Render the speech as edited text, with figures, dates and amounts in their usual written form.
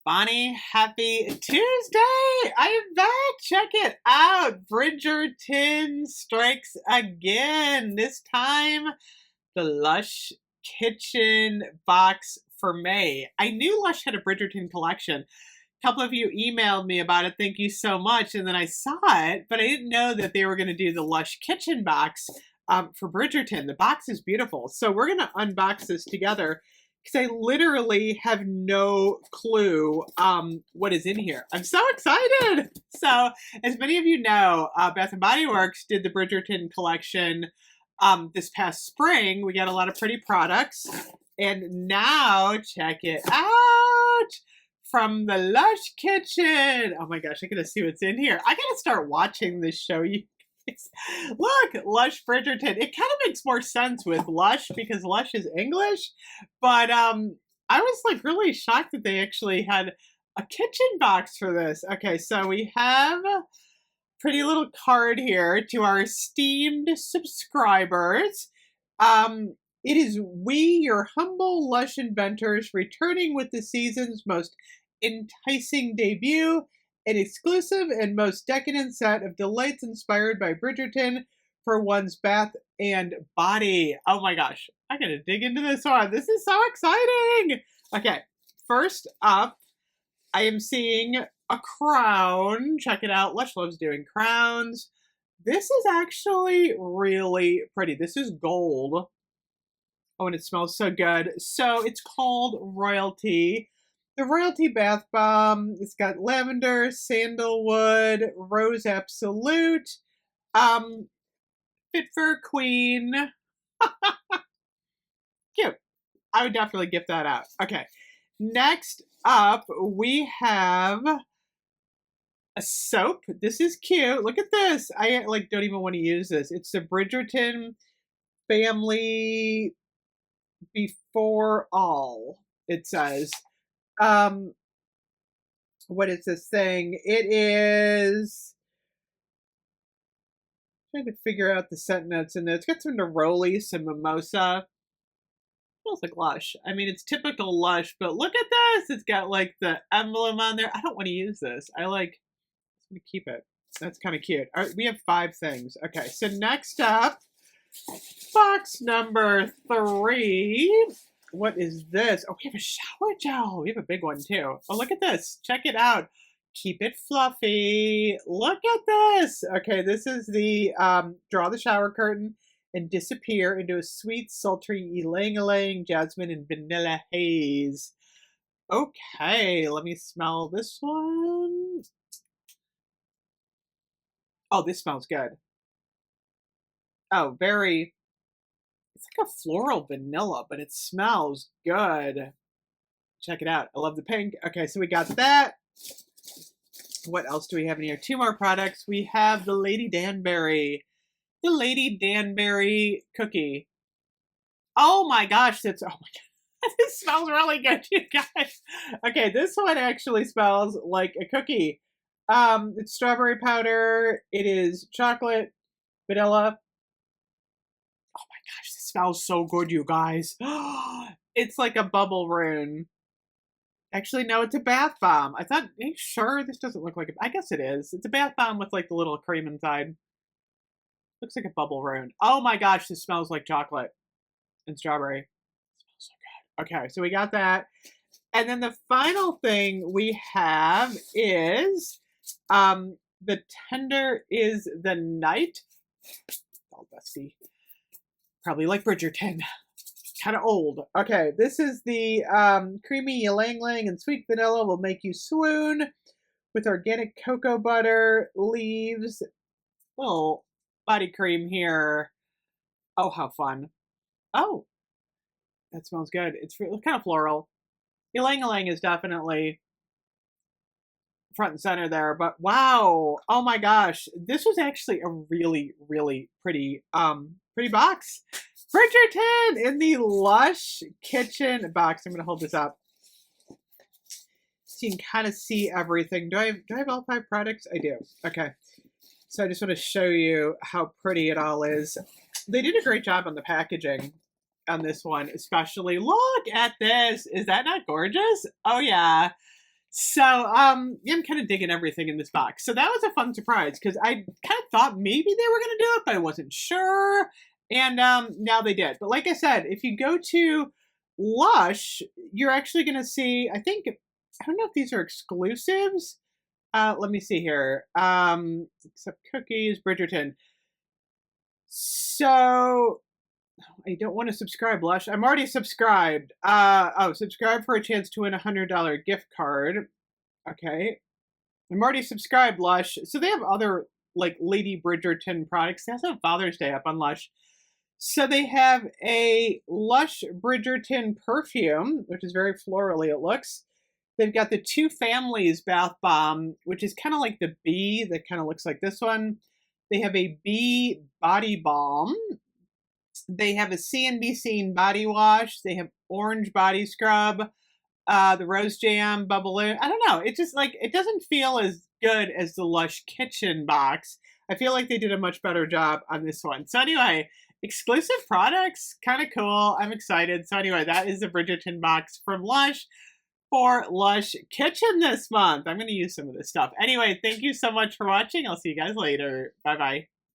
Bonnie, happy Tuesday! I am back. Check it out. Bridgerton strikes again. This time, the Lush kitchen box for May. I knew Lush had a Bridgerton collection. A couple of you emailed me about it. Thank you so much. And then I saw it, but I didn't know that they were going to do the Lush kitchen box for Bridgerton. The box is beautiful. So we're going to unbox this together because I literally have no clue what is in here. I'm so excited. So as many of you know, Bath & Body Works did the Bridgerton collection this past spring. We got a lot of pretty products. And now, check it out. From the Lush kitchen. Oh my gosh, I gotta see what's in here. I gotta start watching this show, you guys. Look, Lush Bridgerton. It kind of makes more sense with Lush because Lush is English. But I was like really shocked that they actually had a kitchen box for this. Okay, so we have a pretty little card here to our esteemed subscribers. It is we, your humble Lush inventors, returning with the season's most enticing debut, an exclusive and most decadent set of delights inspired by Bridgerton for one's bath and body. Oh my gosh, I gotta dig into this one. This is so exciting. Okay, first up, I am seeing a crown. Check it out. Lush loves doing crowns. This is actually really pretty. This is gold. Oh, and it smells so good. So it's called Royalty. The Royalty Bath Bomb. It's got lavender, sandalwood, rose absolute, fit for a queen. Cute. I would definitely gift that out. Okay. Next up, we have a soap. This is cute. Look at this. I don't even want to use this. It's the Bridgerton Family Before All, it says. What is this thing? It is, trying to figure out the scent notes in there. It's got some neroli, some mimosa. Smells like Lush. I mean, it's typical Lush, but look at this. It's got like the emblem on there. I don't want to use this. I'm going to keep it. That's kind of cute. All right, we have 5 things. Okay, so next up, box number 3. What is this? Oh, we have a shower gel. We have a big one too. Oh, look at this. Check it out. Keep it fluffy. Look at this. Okay, this is the draw the shower curtain and disappear into a sweet, sultry ylang-ylang jasmine and vanilla haze. Okay, let me smell this one. Oh, this smells good. Oh, very, it's like a floral vanilla, but it smells good. Check it out. I love the pink. Okay, so we got that. What else do we have in here? 2 more products. We have the Lady Danbury. The Lady Danbury cookie. Oh my gosh, oh my god. This smells really good, you guys. Okay, this one actually smells like a cookie. It's strawberry powder. It is chocolate, vanilla. Oh my gosh, this smells so good, you guys. It's like a bubble rune. Actually, no, it's a bath bomb. I thought, are you sure this doesn't look like I guess it is. It's a bath bomb with like the little cream inside. Looks like a bubble rune. Oh my gosh, this smells like chocolate and strawberry. It smells so good. Okay, so we got that. And then the final thing we have is the Tender is the Night. Oh, dusty. Probably like Bridgerton. Kind of old. Okay, this is the creamy ylang-ylang and sweet vanilla will make you swoon with organic cocoa butter, leaves, little body cream here. Oh, how fun. Oh, that smells good. It's kind of floral. Ylang-ylang is definitely front and center there, but wow. Oh my gosh. This was actually a really, really pretty box. Bridgerton in the Lush kitchen box. I'm going to hold this up so you can kind of see everything. Do I have all 5 products? I do. Okay. So I just want to show you how pretty it all is. They did a great job on the packaging on this one, especially. Look at this. Is that not gorgeous? Oh yeah. So, yeah, I'm kind of digging everything in this box. So that was a fun surprise because I kind of thought maybe they were going to do it, but I wasn't sure. And now they did. But like I said, if you go to Lush, you're actually going to see, I don't know if these are exclusives. Let me see here. Except cookies, Bridgerton. So I don't want to subscribe, Lush. I'm already subscribed. Subscribe for a chance to win $100 gift card. Okay. I'm already subscribed, Lush. So they have other like Lady Bridgerton products. They also have Father's Day up on Lush. So they have a Lush Bridgerton perfume, which is very florally, it looks. They've got the Two Families bath bomb, which is kind of like the bee that kind of looks like this one. They have a bee body balm. They have a C&B Scene body wash. They have orange body scrub, the rose jam bubbaloo. I don't know. It just like it doesn't feel as good as the Lush Kitchen box. I feel like they did a much better job on this one. So anyway, exclusive products, kind of cool. I'm excited. So anyway, that is the Bridgerton box from Lush for Lush Kitchen this month. I'm going to use some of this stuff. Anyway, thank you so much for watching. I'll see you guys later. Bye bye.